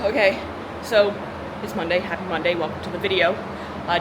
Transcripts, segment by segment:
Okay, so it's Monday. Happy Monday. Welcome to the video.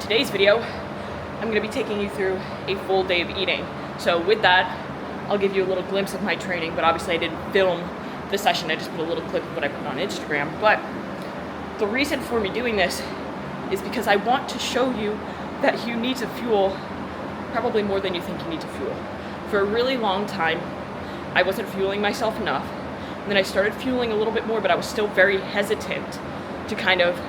Today's video, I'm going to be taking you through a full day of eating. So with that, I'll give you a little glimpse of my training, but obviously I didn't film the session. I just put a little clip of what I put on Instagram. But the reason for me doing this is because I want to show you that you need to fuel probably more than you think you need to fuel. For a really long time, I wasn't fueling myself enough. And then I started fueling a little bit more, but I was still very hesitant to kind of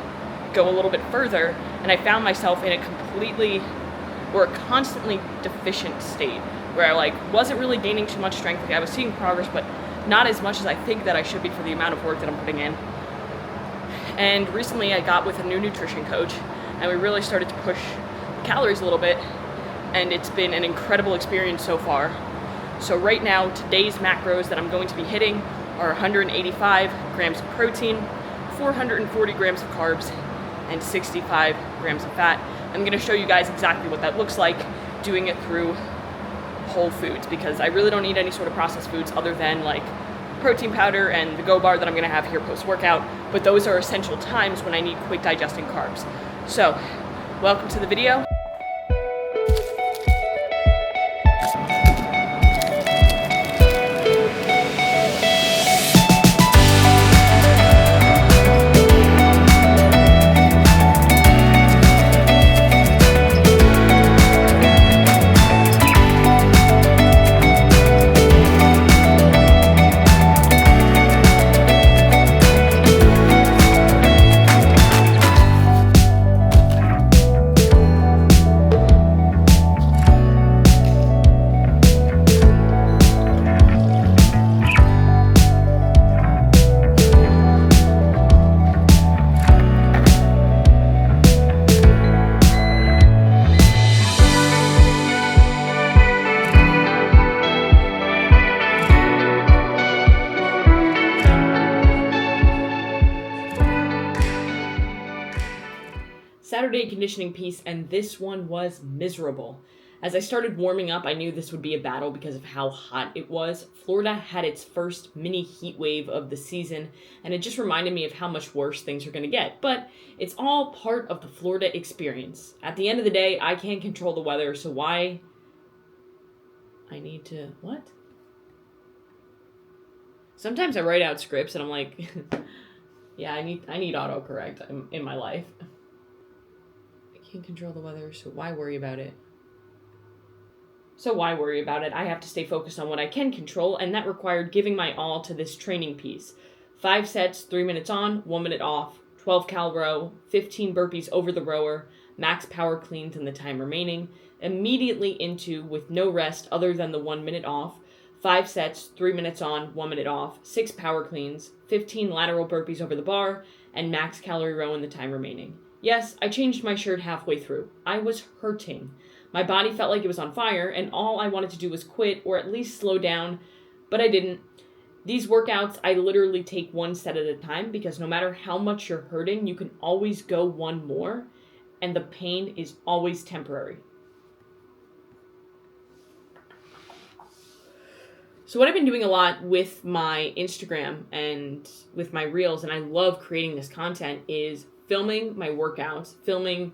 go a little bit further. And I found myself in a constantly deficient state where I wasn't really gaining too much strength. I was seeing progress, but not as much as I think that I should be for the amount of work that I'm putting in. And recently I got with a new nutrition coach and we really started to push the calories a little bit. And it's been an incredible experience so far. So right now, today's macros that I'm going to be hitting are 185 grams of protein, 440 grams of carbs, and 65 grams of fat. I'm going to show you guys exactly what that looks like doing it through whole foods, because I really don't need any sort of processed foods other than protein powder and the Go bar that I'm going to have here post-workout, but those are essential times when I need quick digesting carbs. So, welcome to the video. Saturday conditioning piece, and this one was miserable. As I started warming up, I knew this would be a battle because of how hot it was. Florida had its first mini heat wave of the season, and it just reminded me of how much worse things are going to get. But it's all part of the Florida experience. At the end of the day, I can't control the weather, so why I need to... What? Sometimes I write out scripts and I'm like, yeah, I need autocorrect in my life. Can't control the weather, so why worry about it? I have to stay focused on what I can control, and that required giving my all to this training piece. 5 sets, 3 minutes on, 1 minute off, 12 cal row, 15 burpees over the rower, max power cleans in the time remaining, immediately into, with no rest other than the 1 minute off, 5 sets, 3 minutes on, 1 minute off, 6 power cleans, 15 lateral burpees over the bar, and max calorie row in the time remaining. Yes, I changed my shirt halfway through. I was hurting. My body felt like it was on fire, and all I wanted to do was quit or at least slow down, but I didn't. These workouts, I literally take 1 set at a time because no matter how much you're hurting, you can always go 1 more, and the pain is always temporary. So what I've been doing a lot with my Instagram and with my Reels, and I love creating this content, is filming my workouts, filming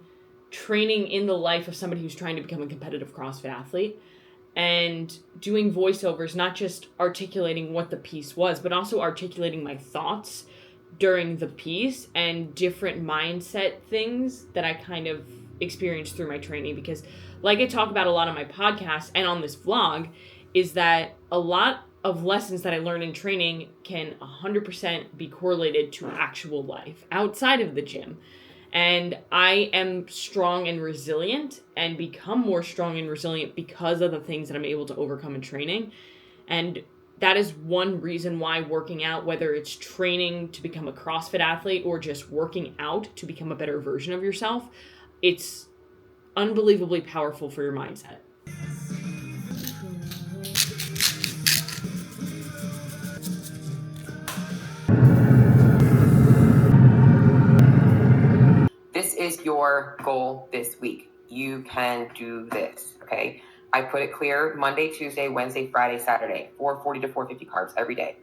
training in the life of somebody who's trying to become a competitive CrossFit athlete, and doing voiceovers, not just articulating what the piece was, but also articulating my thoughts during the piece and different mindset things that I kind of experienced through my training. Because like I talk about a lot on my podcast and on this vlog, is that a lot of lessons that I learned in training can 100% be correlated to actual life outside of the gym. And I am strong and resilient and become more strong and resilient because of the things that I'm able to overcome in training. And that is one reason why working out, whether it's training to become a CrossFit athlete or just working out to become a better version of yourself, it's unbelievably powerful for your mindset. This is your goal this week. You can do this, okay? I put it clear: Monday, Tuesday, Wednesday, Friday, Saturday, 440 to 450 carbs every day.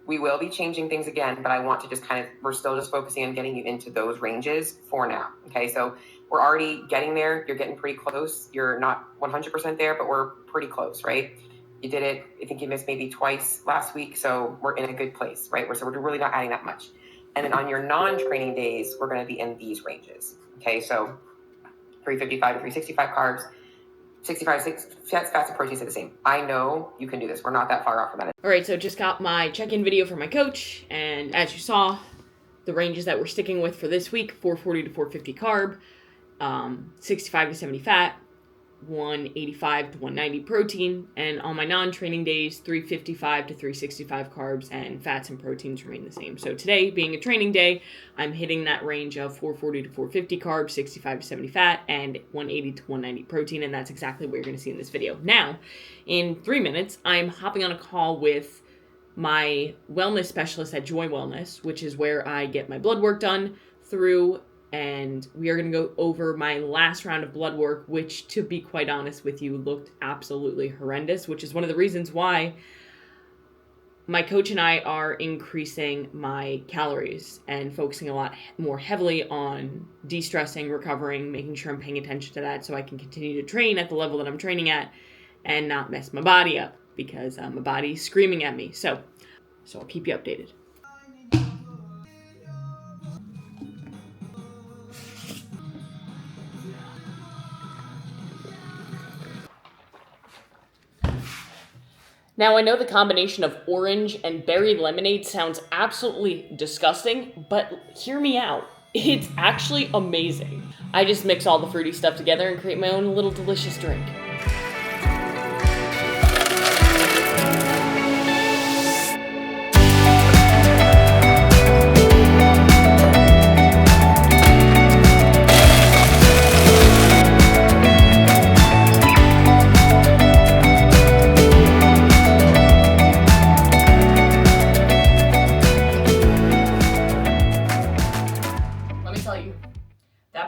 We will be changing things again, but I want to just we're still just focusing on getting you into those ranges for now. Okay, so we're already getting there. You're getting pretty close. You're not 100% there, but we're pretty close, right? You did it. I think you missed maybe twice last week, so we're in a good place, right? So we're really not adding that much. And then on your non-training days, we're going to be in these ranges. Okay, so 355 to 365 carbs, 65, fats and proteins are the same. I know you can do this. We're not that far off from that. All right, so just got my check-in video from my coach, and as you saw, the ranges that we're sticking with for this week: 440 to 450 carb, 65 to 70 fat, 185 to 190 protein, and on my non-training days, 355 to 365 carbs, and fats and proteins remain the same. So today, being a training day, I'm hitting that range of 440 to 450 carbs, 65 to 70 fat, and 180 to 190 protein, and that's exactly what you're going to see in this video. Now, in 3 minutes, I'm hopping on a call with my wellness specialist at Joy Wellness, which is where I get my blood work done through, and we are going to go over my last round of blood work, which, to be quite honest with you, looked absolutely horrendous, which is one of the reasons why my coach and I are increasing my calories and focusing a lot more heavily on de-stressing, recovering, making sure I'm paying attention to that so I can continue to train at the level that I'm training at and not mess my body up, because my body's screaming at me. So I'll keep you updated. Now, I know the combination of orange and berry lemonade sounds absolutely disgusting, but hear me out. It's actually amazing. I just mix all the fruity stuff together and create my own little delicious drink.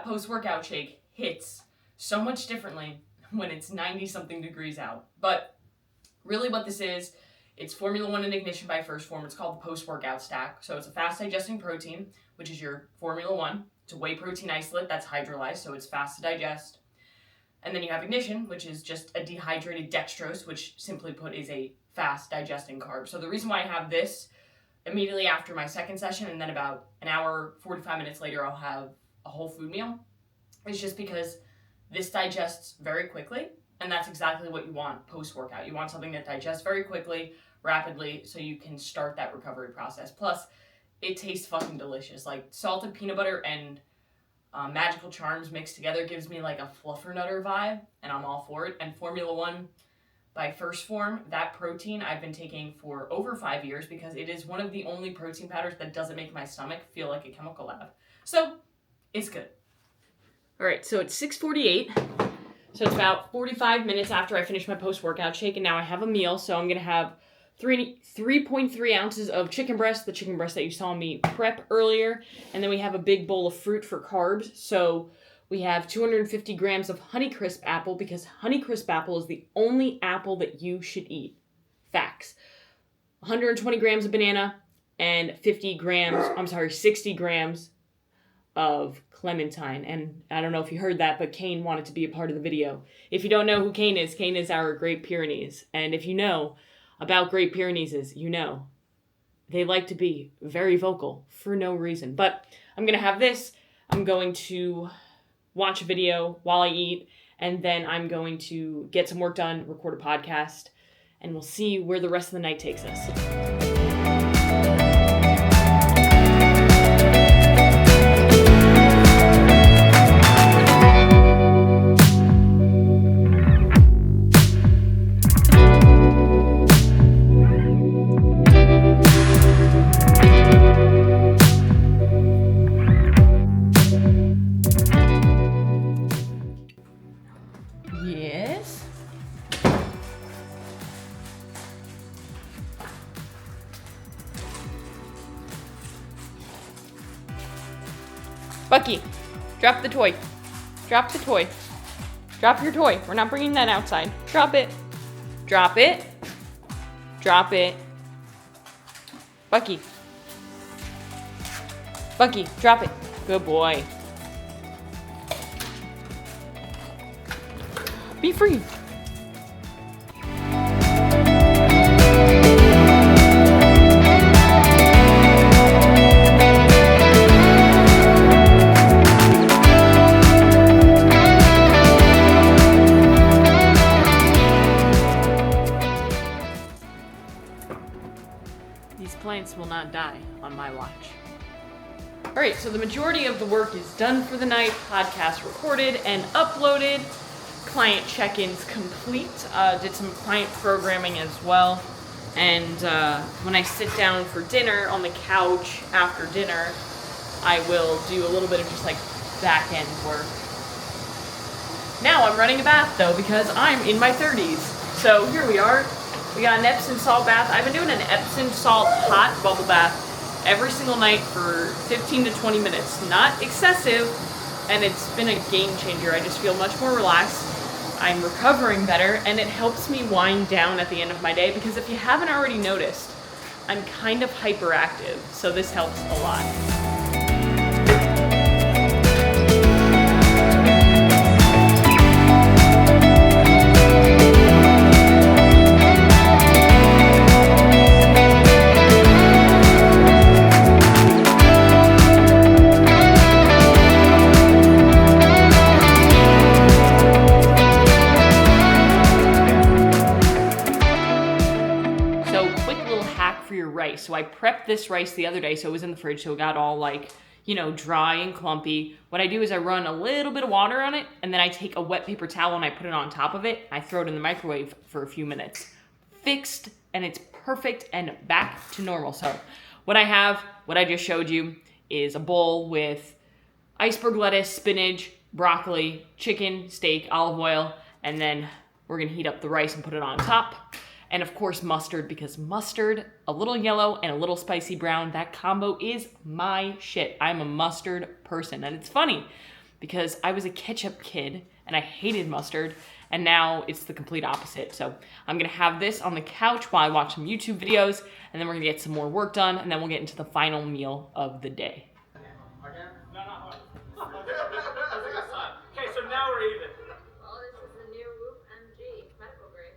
Post-workout shake hits so much differently when it's 90-something degrees out. But really what this is, it's Formula 1 and Ignition by First Form. It's called the post-workout stack. So it's a fast-digesting protein, which is your Formula 1. It's a whey protein isolate that's hydrolyzed, so it's fast to digest. And then you have Ignition, which is just a dehydrated dextrose, which simply put is a fast-digesting carb. So the reason why I have this immediately after my second session, and then about an hour, 45 minutes later, I'll have a whole food meal, is just because this digests very quickly, and that's exactly what you want post-workout. You want something that digests very quickly, rapidly, so you can start that recovery process. Plus, it tastes fucking delicious. Like salted peanut butter and Magical Charms mixed together gives me like a Fluffernutter vibe, and I'm all for it. And Formula 1 by First Form, that protein I've been taking for over 5 years because it is one of the only protein powders that doesn't make my stomach feel like a chemical lab. So, it's good. All right, so it's 6:48. So it's about 45 minutes after I finish my post-workout shake, and now I have a meal. So I'm going to have 3.3 ounces of chicken breast, the chicken breast that you saw me prep earlier. And then we have a big bowl of fruit for carbs. So we have 250 grams of Honeycrisp apple, because Honeycrisp apple is the only apple that you should eat. Facts. 120 grams of banana and 60 grams of clementine. And I don't know if you heard that, but Kane wanted to be a part of the video. If you don't know who Kane is our Great Pyrenees. And if you know about Great Pyrenees, you know they like to be very vocal for no reason. But I'm going to have this. I'm going to watch a video while I eat, and then I'm going to get some work done, record a podcast, and we'll see where the rest of the night takes us. Yes. Bucky, drop the toy. Drop the toy. Drop your toy. We're not bringing that outside. Drop it. Drop it. Drop it. Bucky. Bucky, drop it. Good boy. Be free. These plants will not die on my watch. All right, so the majority of the work is done for the night. Podcast recorded and uploaded. Client check-ins complete. Did some client programming as well. And when I sit down for dinner on the couch after dinner, I will do a little bit of just like back-end work. Now I'm running a bath though because I'm in my 30s. So here we are. We got an Epsom salt bath. I've been doing an Epsom salt hot bubble bath every single night for 15 to 20 minutes. Not excessive, and it's been a game changer. I just feel much more relaxed. I'm recovering better, and it helps me wind down at the end of my day because if you haven't already noticed, I'm kind of hyperactive, so this helps a lot. So I prepped this rice the other day, so it was in the fridge, so it got all like, you know, dry and clumpy. What I do is I run a little bit of water on it, and then I take a wet paper towel and I put it on top of it. I throw it in the microwave for a few minutes. Fixed, and it's perfect and back to normal. So what I just showed you, is a bowl with iceberg lettuce, spinach, broccoli, chicken, steak, olive oil, and then we're gonna heat up the rice and put it on top. And of course mustard, because mustard, a little yellow and a little spicy brown, that combo is my shit. I'm a mustard person. And it's funny because I was a ketchup kid and I hated mustard, and now it's the complete opposite. So I'm gonna have this on the couch while I watch some YouTube videos, and then we're gonna get some more work done, and then we'll get into the final meal of the day. Okay, so now we're even. Well, this is the new Whoop MG medical grade.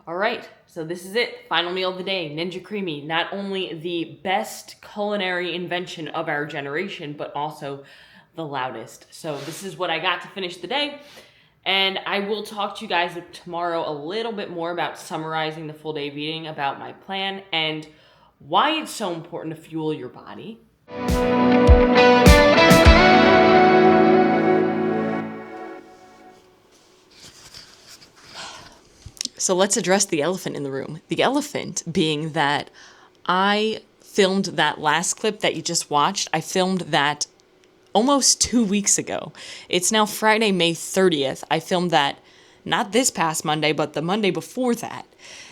All right, so this is it. Final meal of the day, Ninja Creamy. Not only the best culinary invention of our generation, but also the loudest. So this is what I got to finish the day. And I will talk to you guys tomorrow a little bit more about summarizing the full day of eating, about my plan, and why it's so important to fuel your body. So let's address the elephant in the room. The elephant being that I filmed that last clip that you just watched. I filmed that almost 2 weeks ago. It's now Friday, May 30th. I filmed that not this past Monday, but the Monday before that.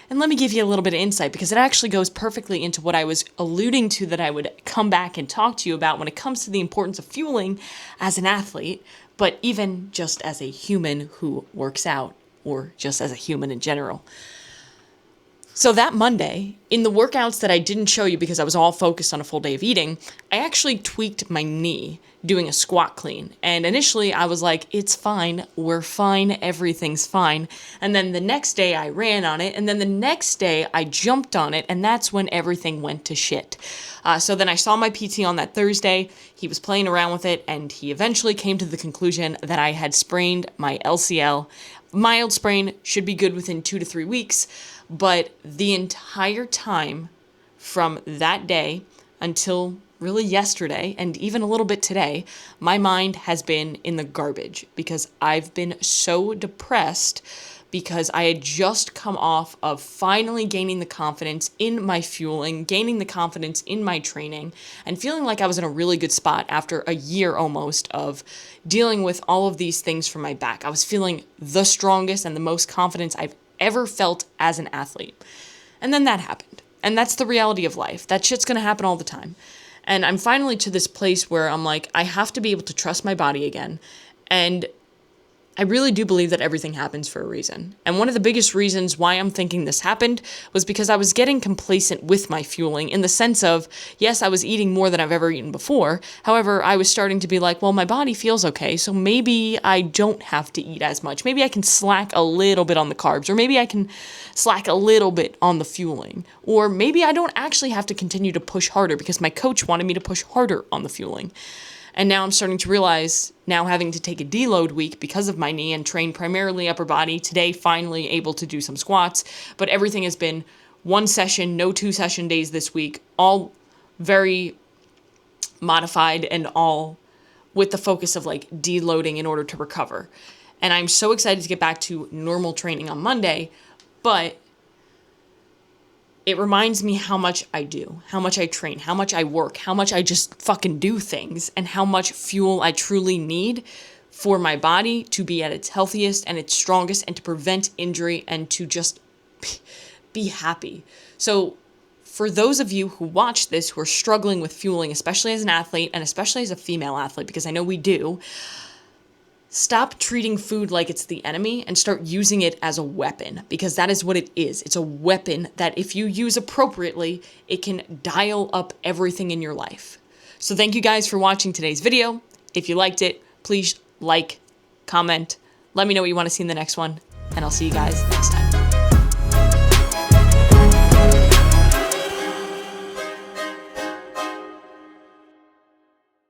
And let me give you a little bit of insight, because it actually goes perfectly into what I was alluding to that I would come back and talk to you about when it comes to the importance of fueling as an athlete, but even just as a human who works out, or just as a human in general. So that Monday, in the workouts that I didn't show you because I was all focused on a full day of eating, I actually tweaked my knee doing a squat clean. And initially I was like, it's fine, we're fine, everything's fine. And then the next day I ran on it, and then the next day I jumped on it, and that's when everything went to shit. So then I saw my PT on that Thursday. He was playing around with it, and he eventually came to the conclusion that I had sprained my LCL. Mild sprain, should be good within 2 to 3 weeks, but the entire time from that day until really yesterday, and even a little bit today, my mind has been in the garbage because I've been so depressed because I had just come off of finally gaining the confidence in my fueling, gaining the confidence in my training, and feeling like I was in a really good spot after a year almost of dealing with all of these things from my back. I was feeling the strongest and the most confidence I've ever felt as an athlete. And then that happened. And that's the reality of life. That shit's gonna happen all the time. And I'm finally to this place where I'm like, I have to be able to trust my body again. And I really do believe that everything happens for a reason. And one of the biggest reasons why I'm thinking this happened was because I was getting complacent with my fueling, in the sense of, yes, I was eating more than I've ever eaten before. However, I was starting to be like, well, my body feels okay, so maybe I don't have to eat as much. Maybe I can slack a little bit on the carbs, or maybe I can slack a little bit on the fueling. Or maybe I don't actually have to continue to push harder because my coach wanted me to push harder on the fueling. And now I'm starting to realize, now having to take a deload week because of my knee and train primarily upper body, today finally able to do some squats, but everything has been one session, no 2-session days this week, all very modified and all with the focus of like deloading in order to recover. And I'm so excited to get back to normal training on Monday, but it reminds me how much I do, how much I train, how much I work, how much I just fucking do things, and how much fuel I truly need for my body to be at its healthiest and its strongest, and to prevent injury and to just be happy. So for those of you who watch this, who are struggling with fueling, especially as an athlete and especially as a female athlete, because I know we do, stop treating food like it's the enemy and start using it as a weapon, because that is what it is. It's a weapon that if you use appropriately, it can dial up everything in your life. So thank you guys for watching today's video. If you liked it, please like, comment, let me know what you want to see in the next one, and I'll see you guys next time.